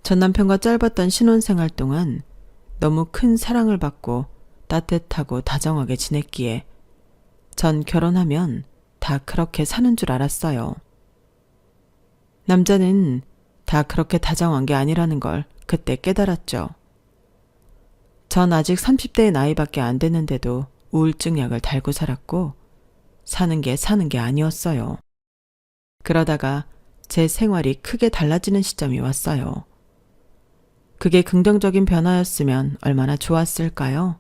전 남편과 짧았던 신혼생활 동안 너무 큰 사랑을 받고 따뜻하고 다정하게 지냈기에 전 결혼하면 다 그렇게 사는 줄 알았어요. 남자는 다 그렇게 다정한 게 아니라는 걸 그때 깨달았죠. 전 아직 30대의 나이밖에 안 됐는데도 우울증 약을 달고 살았고 사는 게 아니었어요. 그러다가 제 생활이 크게 달라지는 시점이 왔어요. 그게 긍정적인 변화였으면 얼마나 좋았을까요?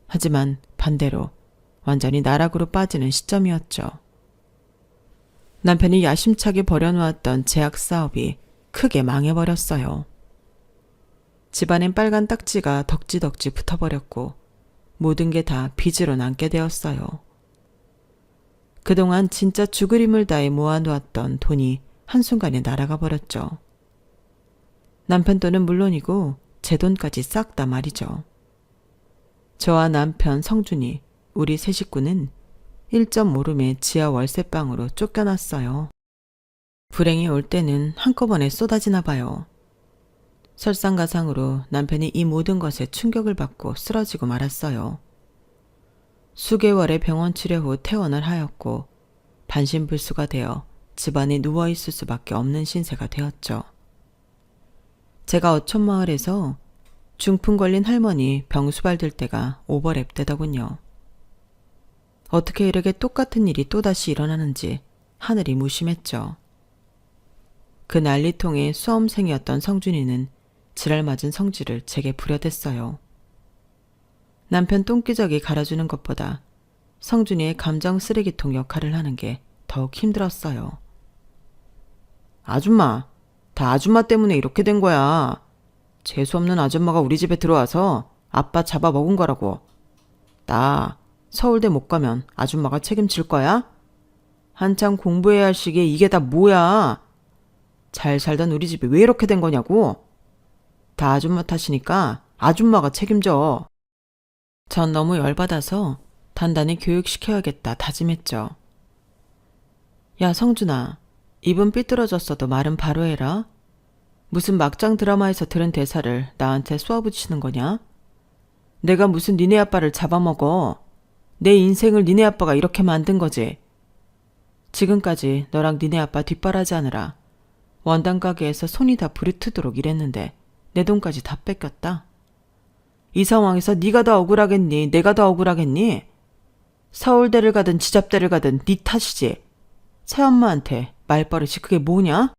하지만 반대로 완전히 나락으로 빠지는 시점이었죠. 남편이 야심차게 벌여놓았던 제약 사업이 크게 망해버렸어요. 집안엔 빨간 딱지가 덕지덕지 붙어버렸고 모든 게 다 빚으로 남게 되었어요. 그동안 진짜 죽을 힘을 다해 모아놓았던 돈이 한순간에 날아가 버렸죠. 남편 돈은 물론이고 제 돈까지 싹 다 말이죠. 저와 남편 성준이 우리 세 식구는 1.5룸의 지하 월세방으로 쫓겨났어요. 불행이 올 때는 한꺼번에 쏟아지나 봐요. 설상가상으로 남편이 이 모든 것에 충격을 받고 쓰러지고 말았어요. 수개월의 병원 치료 후 퇴원을 하였고 반신불수가 되어 집안에 누워있을 수밖에 없는 신세가 되었죠. 제가 어촌마을에서 중풍 걸린 할머니 병수발 들 때가 오버랩 되더군요. 어떻게 이렇게 똑같은 일이 또다시 일어나는지 하늘이 무심했죠. 그 난리통의 수험생이었던 성준이는 지랄 맞은 성질을 제게 부려댔어요. 남편 똥기저귀 갈아주는 것보다 성준이의 감정 쓰레기통 역할을 하는 게 더욱 힘들었어요. 아줌마, 다 아줌마 때문에 이렇게 된 거야. 재수없는 아줌마가 우리 집에 들어와서 아빠 잡아먹은 거라고. 나 서울대 못 가면 아줌마가 책임질 거야? 한참 공부해야 할 시기에 이게 다 뭐야? 잘 살던 우리 집이 왜 이렇게 된 거냐고? 다 아줌마 탓이니까 아줌마가 책임져. 전 너무 열받아서 단단히 교육시켜야겠다 다짐했죠. 야 성준아, 입은 삐뚤어졌어도 말은 바로 해라. 무슨 막장 드라마에서 들은 대사를 나한테 쏘아붙이는 거냐? 내가 무슨 니네 아빠를 잡아먹어. 내 인생을 니네 아빠가 이렇게 만든 거지. 지금까지 너랑 니네 아빠 뒷바라지하느라 원단 가게에서 손이 다 부르트도록 일했는데 내 돈까지 다 뺏겼다. 이 상황에서 네가 더 억울하겠니? 내가 더 억울하겠니? 서울대를 가든 지잡대를 가든 네 탓이지. 새엄마한테 말버릇이 그게 뭐냐?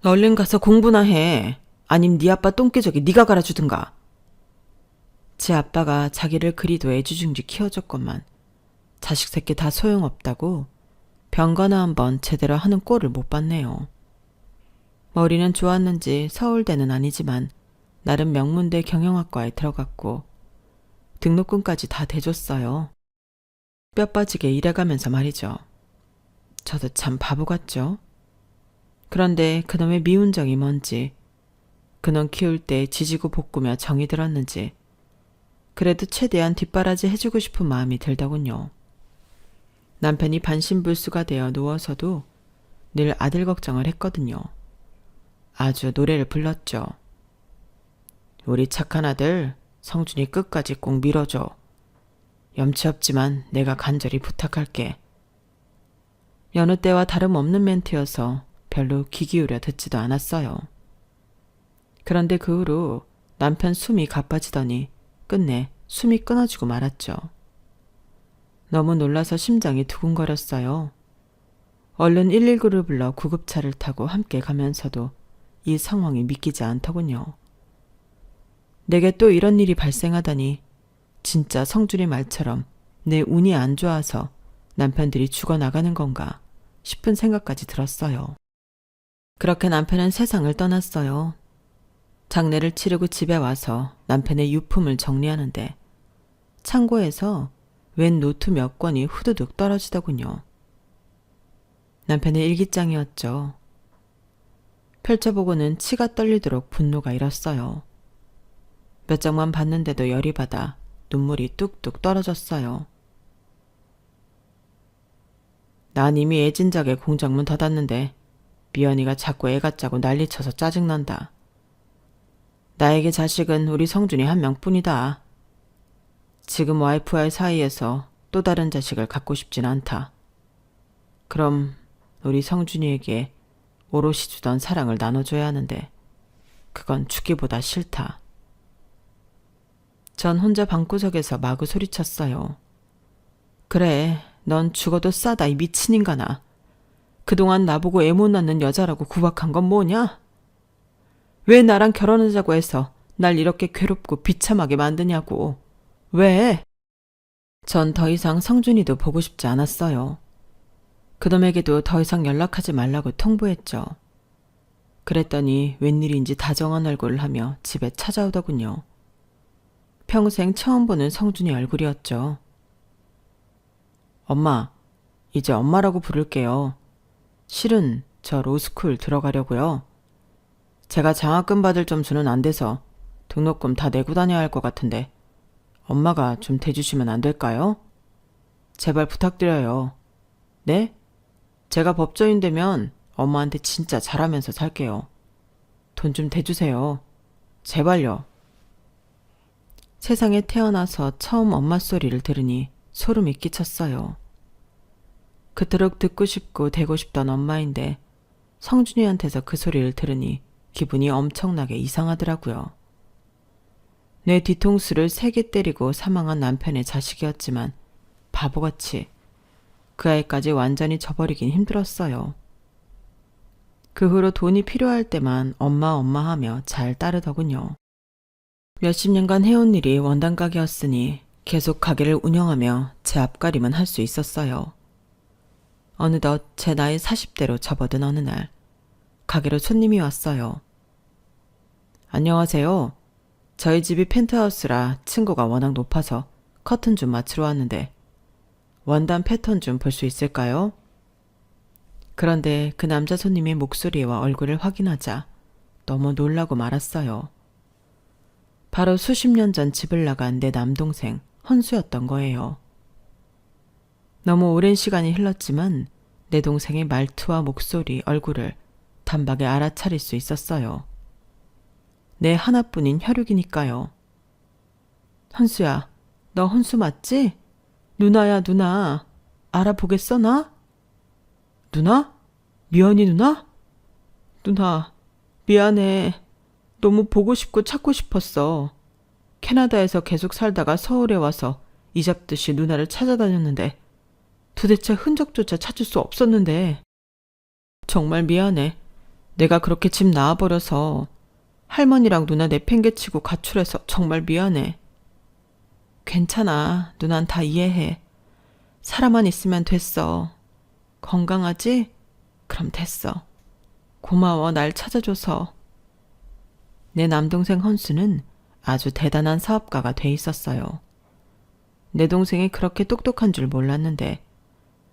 얼른 가서 공부나 해. 아님 네 아빠 똥개저기 네가 갈아주든가. 제 아빠가 자기를 그리도 애지중지 키워줬건만 자식 새끼 다 소용없다고 병거나 한번 제대로 하는 꼴을 못 봤네요. 머리는 좋았는지 서울대는 아니지만 나름 명문대 경영학과에 들어갔고 등록금까지 다 대줬어요. 뼈 빠지게 일해가면서 말이죠. 저도 참 바보 같죠? 그런데 그놈의 미운정이 뭔지, 그놈 키울 때 지지고 볶으며 정이 들었는지 그래도 최대한 뒷바라지 해주고 싶은 마음이 들더군요. 남편이 반신불수가 되어 누워서도 늘 아들 걱정을 했거든요. 아주 노래를 불렀죠. 우리 착한 아들 성준이 끝까지 꼭 밀어줘. 염치 없지만 내가 간절히 부탁할게. 여느 때와 다름없는 멘트여서 별로 귀 기울여 듣지도 않았어요. 그런데 그 후로 남편 숨이 가빠지더니 끝내 숨이 끊어지고 말았죠. 너무 놀라서 심장이 두근거렸어요. 얼른 119를 불러 구급차를 타고 함께 가면서도 이 상황이 믿기지 않더군요. 내게 또 이런 일이 발생하다니 진짜 성준이 말처럼 내 운이 안 좋아서 남편들이 죽어나가는 건가 싶은 생각까지 들었어요. 그렇게 남편은 세상을 떠났어요. 장례를 치르고 집에 와서 남편의 유품을 정리하는데 창고에서 웬 노트 몇 권이 후두둑 떨어지더군요. 남편의 일기장이었죠. 펼쳐보고는 치가 떨리도록 분노가 일었어요. 몇 장만 봤는데도 열이 받아 눈물이 뚝뚝 떨어졌어요. 난 이미 애진작에 공장문 닫았는데 미연이가 자꾸 애가 짜고 난리쳐서 짜증난다. 나에게 자식은 우리 성준이 한 명뿐이다. 지금 와이프와의 사이에서 또 다른 자식을 갖고 싶진 않다. 그럼 우리 성준이에게 오롯이 주던 사랑을 나눠줘야 하는데 그건 죽기보다 싫다. 전 혼자 방구석에서 마구 소리쳤어요. 그래, 넌 죽어도 싸다 이 미친 인간아. 그동안 나보고 애 못 낳는 여자라고 구박한 건 뭐냐? 왜 나랑 결혼하자고 해서 날 이렇게 괴롭고 비참하게 만드냐고. 왜? 전 더 이상 성준이도 보고 싶지 않았어요. 그놈에게도 더 이상 연락하지 말라고 통보했죠. 그랬더니 웬일인지 다정한 얼굴을 하며 집에 찾아오더군요. 평생 처음 보는 성준이 얼굴이었죠. 엄마, 이제 엄마라고 부를게요. 실은 저 로스쿨 들어가려고요. 제가 장학금 받을 점수는 안 돼서 등록금 다 내고 다녀야 할 것 같은데 엄마가 좀 대주시면 안 될까요? 제발 부탁드려요. 네? 제가 법조인 되면 엄마한테 진짜 잘하면서 살게요. 돈 좀 대주세요. 제발요. 세상에 태어나서 처음 엄마 소리를 들으니 소름이 끼쳤어요. 그토록 듣고 싶고 대고 싶던 엄마인데 성준이한테서 그 소리를 들으니 기분이 엄청나게 이상하더라고요. 내 뒤통수를 3개 때리고 사망한 남편의 자식이었지만 바보같이 그 아이까지 완전히 저버리긴 힘들었어요. 그 후로 돈이 필요할 때만 엄마 하며 잘 따르더군요. 몇십 년간 해온 일이 원단 가게였으니 계속 가게를 운영하며 제 앞가림은 할 수 있었어요. 어느덧 제 나이 40대로 접어든 어느 날 가게로 손님이 왔어요. 안녕하세요. 저희 집이 펜트하우스라 층고가 워낙 높아서 커튼 좀 맞추러 왔는데 원단 패턴 좀 볼 수 있을까요? 그런데 그 남자 손님의 목소리와 얼굴을 확인하자 너무 놀라고 말았어요. 바로 수십 년 전 집을 나간 내 남동생 헌수였던 거예요. 너무 오랜 시간이 흘렀지만 내 동생의 말투와 목소리, 얼굴을 단박에 알아차릴 수 있었어요. 내 하나뿐인 혈육이니까요. 헌수야, 너 헌수 맞지? 누나야, 누나. 알아보겠어, 나? 누나? 미연이 누나? 누나, 미안해. 너무 보고 싶고 찾고 싶었어. 캐나다에서 계속 살다가 서울에 와서 이잡듯이 누나를 찾아다녔는데 도대체 흔적조차 찾을 수 없었는데. 정말 미안해. 내가 그렇게 집 나와버려서 할머니랑 누나 내팽개치고 가출해서 정말 미안해. 괜찮아. 누난 다 이해해. 사람만 있으면 됐어. 건강하지? 그럼 됐어. 고마워. 날 찾아줘서. 내 남동생 헌수는 아주 대단한 사업가가 돼 있었어요. 내 동생이 그렇게 똑똑한 줄 몰랐는데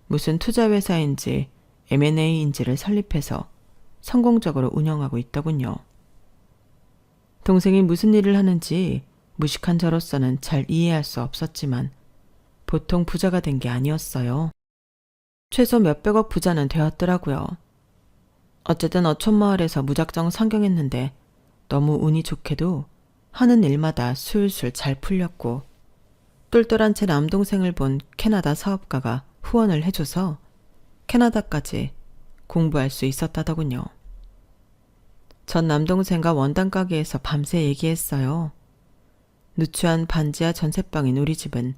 무슨 투자회사인지 M&A인지를 설립해서 성공적으로 운영하고 있더군요. 동생이 무슨 일을 하는지 무식한 저로서는 잘 이해할 수 없었지만 보통 부자가 된 게 아니었어요. 최소 몇백억 부자는 되었더라고요. 어쨌든 어촌마을에서 무작정 상경했는데 너무 운이 좋게도 하는 일마다 술술 잘 풀렸고 똘똘한 제 남동생을 본 캐나다 사업가가 후원을 해줘서 캐나다까지 공부할 수 있었다더군요. 전 남동생과 원단 가게에서 밤새 얘기했어요. 누추한 반지하 전셋방인 우리 집은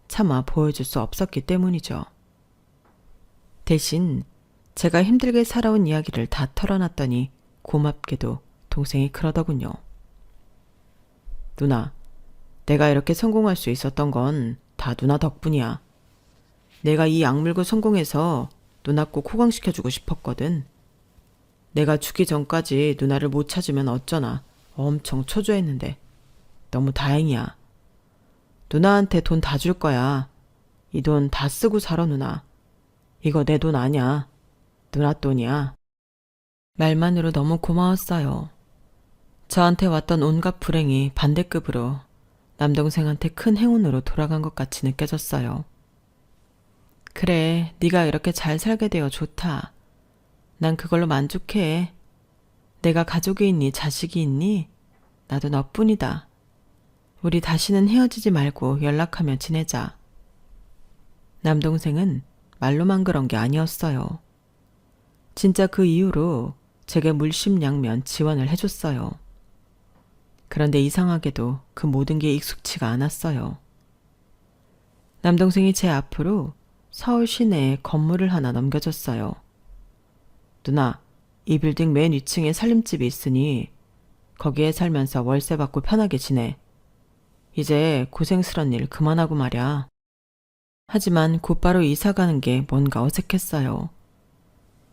차마 보여줄 수 없었기 때문이죠. 대신 제가 힘들게 살아온 이야기를 다 털어놨더니 고맙게도 동생이 그러더군요. 누나, 내가 이렇게 성공할 수 있었던 건 다 누나 덕분이야. 내가 이 약물고 성공해서 누나 꼭 호강시켜주고 싶었거든. 내가 죽기 전까지 누나를 못 찾으면 어쩌나 엄청 초조했는데 너무 다행이야. 누나한테 돈 다 줄 거야. 이 돈 다 쓰고 살아 누나. 이거 내 돈 아니야. 누나 돈이야. 말만으로 너무 고마웠어요. 저한테 왔던 온갖 불행이 반대급으로 남동생한테 큰 행운으로 돌아간 것 같이 느껴졌어요. 그래, 네가 이렇게 잘 살게 되어 좋다. 난 그걸로 만족해. 내가 가족이 있니 자식이 있니? 나도 너뿐이다. 우리 다시는 헤어지지 말고 연락하며 지내자. 남동생은 말로만 그런 게 아니었어요. 진짜 그 이후로 제게 물심양면 지원을 해줬어요. 그런데 이상하게도 그 모든 게 익숙치가 않았어요. 남동생이 제 앞으로 서울 시내에 건물을 하나 넘겨줬어요. 누나, 이 빌딩 맨 위층에 살림집이 있으니 거기에 살면서 월세 받고 편하게 지내. 이제 고생스런 일 그만하고 말야. 하지만 곧바로 이사 가는 게 뭔가 어색했어요.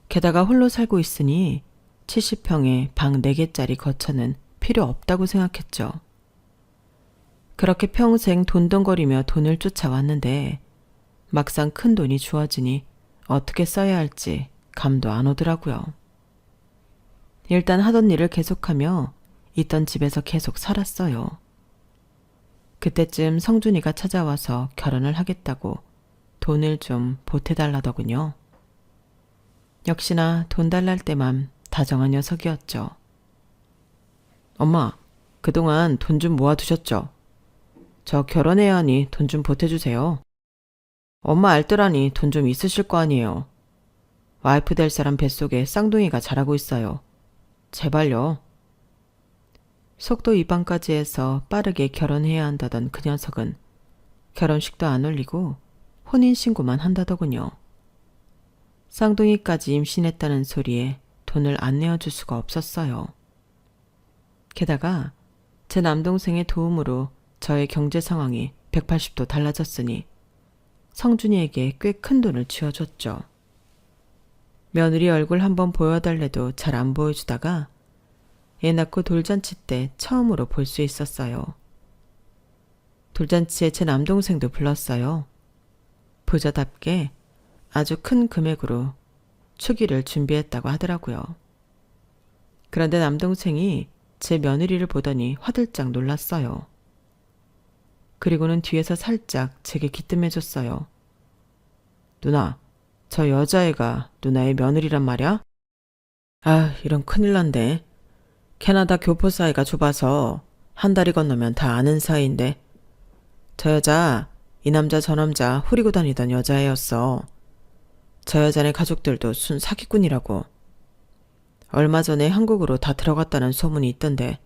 게다가 홀로 살고 있으니 70평에 방 4개짜리 거처는 필요 없다고 생각했죠. 그렇게 평생 돈덩거리며 돈을 쫓아왔는데 막상 큰 돈이 주어지니 어떻게 써야 할지 감도 안 오더라고요. 일단 하던 일을 계속하며 있던 집에서 계속 살았어요. 그때쯤 성준이가 찾아와서 결혼을 하겠다고 돈을 좀 보태달라더군요. 역시나 돈 달랄 때만 다정한 녀석이었죠. 엄마, 그동안 돈 좀 모아두셨죠? 저 결혼해야 하니 돈 좀 보태주세요. 엄마 알뜰하니 돈 좀 있으실 거 아니에요. 와이프 될 사람 뱃속에 쌍둥이가 자라고 있어요. 제발요. 속도 위반까지 해서 빠르게 결혼해야 한다던 그 녀석은 결혼식도 안 올리고 혼인신고만 한다더군요. 쌍둥이까지 임신했다는 소리에 돈을 안 내어줄 수가 없었어요. 게다가 제 남동생의 도움으로 저의 경제 상황이 180도 달라졌으니 성준이에게 꽤 큰 돈을 쥐어줬죠. 며느리 얼굴 한번 보여달래도 잘 안 보여주다가 애 낳고 돌잔치 때 처음으로 볼 수 있었어요. 돌잔치에 제 남동생도 불렀어요. 부자답게 아주 큰 금액으로 축의를 준비했다고 하더라고요. 그런데 남동생이 제 며느리를 보더니 화들짝 놀랐어요. 그리고는 뒤에서 살짝 제게 기뜸해줬어요. 누나, 저 여자애가 누나의 며느리란 말이야? 아, 이런 큰일 난데. 캐나다 교포 사이가 좁아서 한 달이 건너면 다 아는 사이인데 저 여자, 이 남자 저 남자 후리고 다니던 여자애였어. 저 여자네 가족들도 순 사기꾼이라고. 얼마 전에 한국으로 다 들어갔다는 소문이 있던데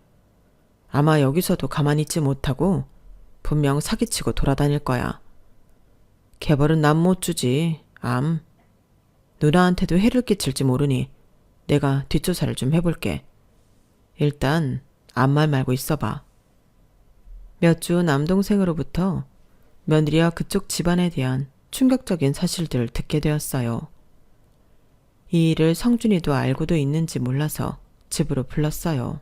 아마 여기서도 가만히 있지 못하고 분명 사기치고 돌아다닐 거야. 개벌은 남 못 주지. 암. 누나한테도 해를 끼칠지 모르니 내가 뒷조사를 좀 해볼게. 일단 아무 말 말고 있어봐. 몇 주 후 남동생으로부터 며느리와 그쪽 집안에 대한 충격적인 사실들을 듣게 되었어요. 이 일을 성준이도 알고도 있는지 몰라서 집으로 불렀어요.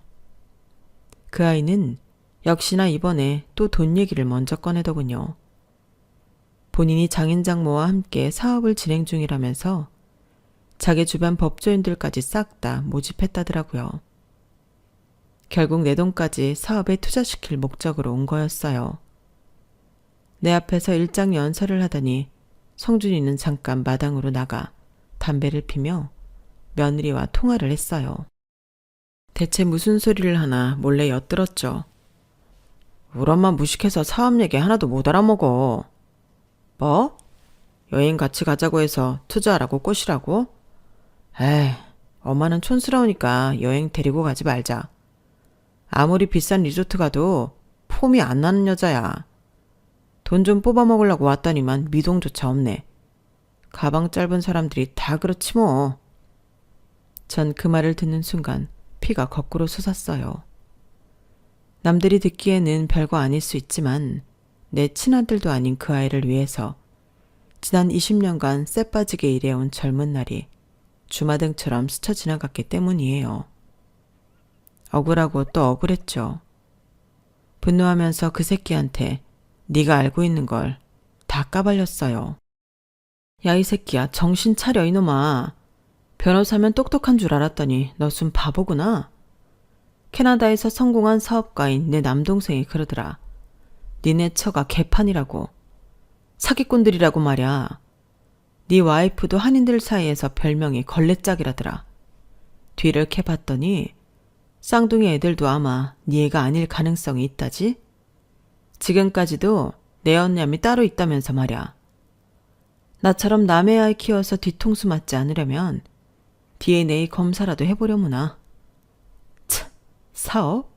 그 아이는 역시나 이번에 또 돈 얘기를 먼저 꺼내더군요. 본인이 장인장모와 함께 사업을 진행 중이라면서 자기 주변 법조인들까지 싹 다 모집했다더라고요. 결국 내 돈까지 사업에 투자시킬 목적으로 온 거였어요. 내 앞에서 일장연설을 하더니 성준이는 잠깐 마당으로 나가 담배를 피며 며느리와 통화를 했어요. 대체 무슨 소리를 하나 몰래 엿들었죠. 우리 엄마 무식해서 사업 얘기 하나도 못 알아먹어. 뭐? 여행 같이 가자고 해서 투자하라고 꼬시라고? 에이, 엄마는 촌스러우니까 여행 데리고 가지 말자. 아무리 비싼 리조트 가도 폼이 안 나는 여자야. 돈 좀 뽑아먹으려고 왔더니만 미동조차 없네. 가방 짧은 사람들이 다 그렇지 뭐. 전 그 말을 듣는 순간 피가 거꾸로 솟았어요. 남들이 듣기에는 별거 아닐 수 있지만 내 친아들도 아닌 그 아이를 위해서 지난 20년간 쎄 빠지게 일해온 젊은 날이 주마등처럼 스쳐 지나갔기 때문이에요. 억울하고 또 억울했죠. 분노하면서 그 새끼한테 네가 알고 있는 걸 다 까발렸어요. 야, 이 새끼야, 정신 차려 이놈아. 변호사면 똑똑한 줄 알았더니 너 순 바보구나. 캐나다에서 성공한 사업가인 내 남동생이 그러더라. 니네 처가 개판이라고. 사기꾼들이라고 말이야. 네 와이프도 한인들 사이에서 별명이 걸레짝이라더라. 뒤를 캐봤더니 쌍둥이 애들도 아마 네 애가 아닐 가능성이 있다지? 지금까지도 내 언념이 따로 있다면서 말이야. 나처럼 남의 아이 키워서 뒤통수 맞지 않으려면 DNA 검사라도 해보려무나. 참, 사업?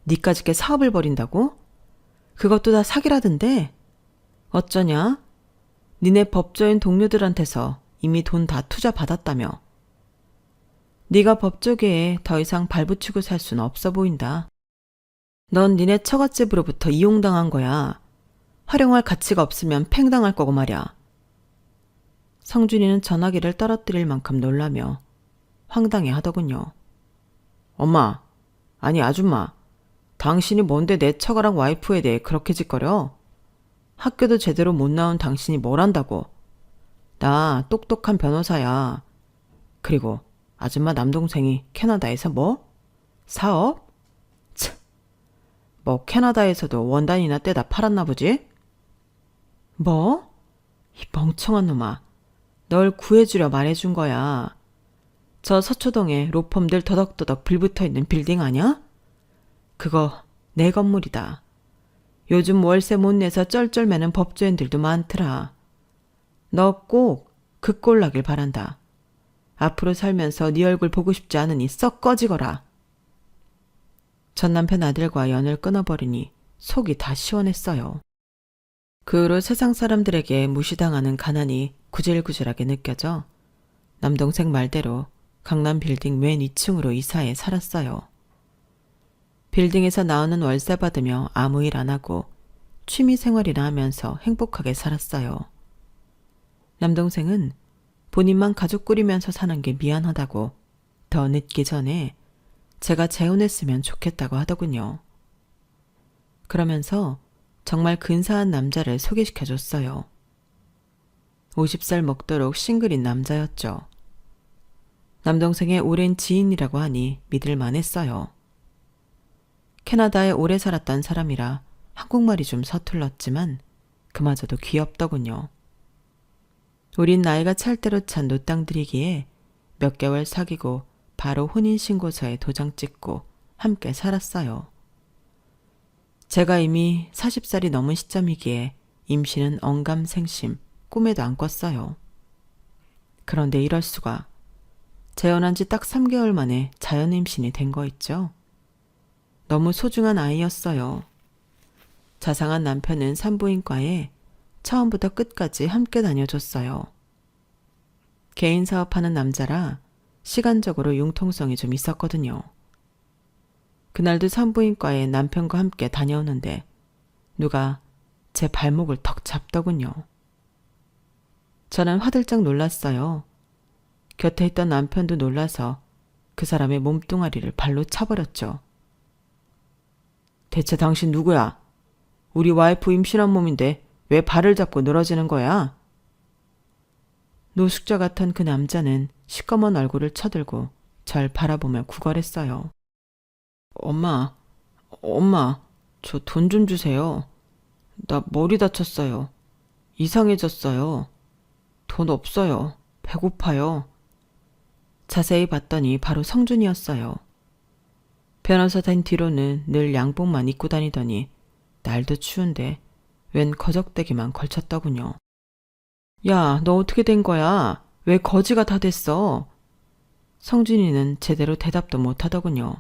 니까짓 게 사업을 벌인다고? 그것도 다 사기라던데? 어쩌냐? 니네 법조인 동료들한테서 이미 돈 다 투자 받았다며. 네가 법조계에 더 이상 발붙이고 살 순 없어 보인다. 넌 니네 처갓집으로부터 이용당한 거야. 활용할 가치가 없으면 팽당할 거고 말이야. 성준이는 전화기를 떨어뜨릴 만큼 놀라며 황당해 하더군요. 엄마, 아니 아줌마, 당신이 뭔데 내 처가랑 와이프에 대해 그렇게 짓거려? 학교도 제대로 못 나온 당신이 뭘 안다고. 나 똑똑한 변호사야. 그리고 아줌마 남동생이 캐나다에서 뭐? 사업? 참, 뭐 캐나다에서도 원단이나 떼다 팔았나 보지? 뭐? 이 멍청한 놈아. 널 구해주려 말해준 거야. 저 서초동에 로펌들 더덕더덕 빌붙어 있는 빌딩 아냐? 그거 내 건물이다. 요즘 월세 못 내서 쩔쩔매는 법조인들도 많더라. 너 꼭 그 꼴 나길 바란다. 앞으로 살면서 네 얼굴 보고 싶지 않으니 썩 꺼지거라. 전 남편 아들과 연을 끊어버리니 속이 다 시원했어요. 그 후로 세상 사람들에게 무시당하는 가난이 구질구질하게 느껴져 남동생 말대로 강남 빌딩 맨 2층으로 이사해 살았어요. 빌딩에서 나오는 월세 받으며 아무 일 안 하고 취미 생활이나 하면서 행복하게 살았어요. 남동생은 본인만 가족 꾸리면서 사는 게 미안하다고 더 늦기 전에 제가 재혼했으면 좋겠다고 하더군요. 그러면서 정말 근사한 남자를 소개시켜줬어요. 50살 먹도록 싱글인 남자였죠. 남동생의 오랜 지인이라고 하니 믿을만 했어요. 캐나다에 오래 살았던 사람이라 한국말이 좀 서툴렀지만 그마저도 귀엽더군요. 우린 나이가 찰 대로 찬 노땅들이기에 몇 개월 사귀고 바로 혼인신고서에 도장 찍고 함께 살았어요. 제가 이미 40살이 넘은 시점이기에 임신은 언감생심, 꿈에도 안 꿨어요. 그런데 이럴 수가. 재혼한 지 딱 3개월 만에 자연 임신이 된 거 있죠. 너무 소중한 아이였어요. 자상한 남편은 산부인과에 처음부터 끝까지 함께 다녀줬어요. 개인 사업하는 남자라 시간적으로 융통성이 좀 있었거든요. 그날도 산부인과에 남편과 함께 다녀오는데 누가 제 발목을 턱 잡더군요. 저는 화들짝 놀랐어요. 곁에 있던 남편도 놀라서 그 사람의 몸뚱아리를 발로 차버렸죠. 대체 당신 누구야? 우리 와이프 임신한 몸인데 왜 발을 잡고 늘어지는 거야? 노숙자 같은 그 남자는 시꺼먼 얼굴을 쳐들고 절 바라보며 구걸했어요. 엄마, 저 돈 좀 주세요. 나 머리 다쳤어요. 이상해졌어요. 돈 없어요. 배고파요. 자세히 봤더니 바로 성준이었어요. 변호사 된 뒤로는 늘 양복만 입고 다니더니 날도 추운데 웬 거적대기만 걸쳤더군요. 야, 너 어떻게 된 거야? 왜 거지가 다 됐어? 성준이는 제대로 대답도 못하더군요.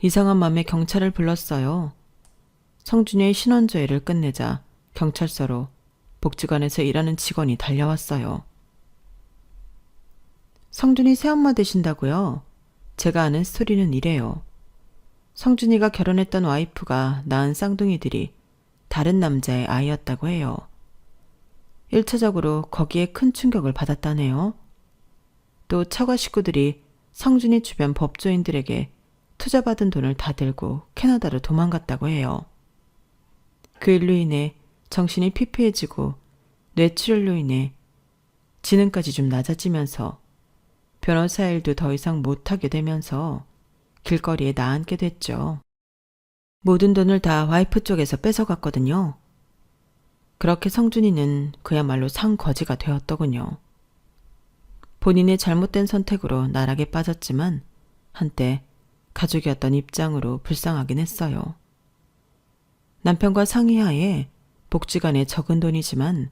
이상한 맘에 경찰을 불렀어요. 성준이의 신원조회를 끝내자 경찰서로 복지관에서 일하는 직원이 달려왔어요. 성준이 새엄마 되신다고요? 제가 아는 스토리는 이래요. 성준이가 결혼했던 와이프가 낳은 쌍둥이들이 다른 남자의 아이였다고 해요. 1차적으로 거기에 큰 충격을 받았다네요. 또 처가 식구들이 성준이 주변 법조인들에게 투자받은 돈을 다 들고 캐나다로 도망갔다고 해요. 그 일로 인해 정신이 피폐해지고 뇌출혈로 인해 지능까지 좀 낮아지면서 변호사 일도 더 이상 못하게 되면서 길거리에 나앉게 됐죠. 모든 돈을 다 와이프 쪽에서 뺏어갔거든요. 그렇게 성준이는 그야말로 상거지가 되었더군요. 본인의 잘못된 선택으로 나락에 빠졌지만 한때 가족이었던 입장으로 불쌍하긴 했어요. 남편과 상의하에 복지관에 적은 돈이지만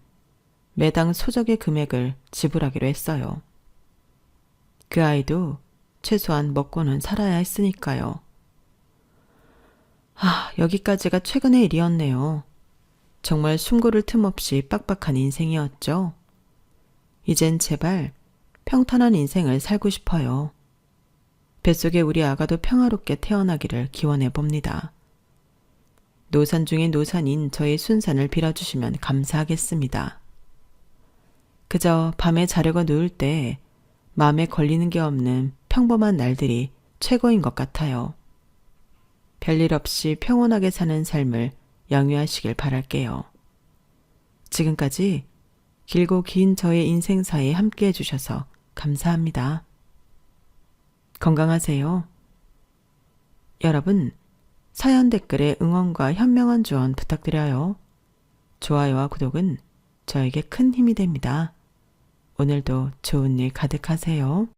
매당 소적의 금액을 지불하기로 했어요. 그 아이도 최소한 먹고는 살아야 했으니까요. 여기까지가 최근의 일이었네요. 정말 숨고를 틈 없이 빡빡한 인생이었죠. 이젠 제발 평탄한 인생을 살고 싶어요. 뱃속에 우리 아가도 평화롭게 태어나기를 기원해 봅니다. 노산 중의 노산인 저의 순산을 빌어주시면 감사하겠습니다. 그저 밤에 자려고 누울 때 마음에 걸리는 게 없는 평범한 날들이 최고인 것 같아요. 별일 없이 평온하게 사는 삶을 영위하시길 바랄게요. 지금까지 길고 긴 저의 인생사에 함께 해주셔서 감사합니다. 건강하세요. 여러분, 사연 댓글에 응원과 현명한 조언 부탁드려요. 좋아요와 구독은 저에게 큰 힘이 됩니다. 오늘도 좋은 일 가득하세요.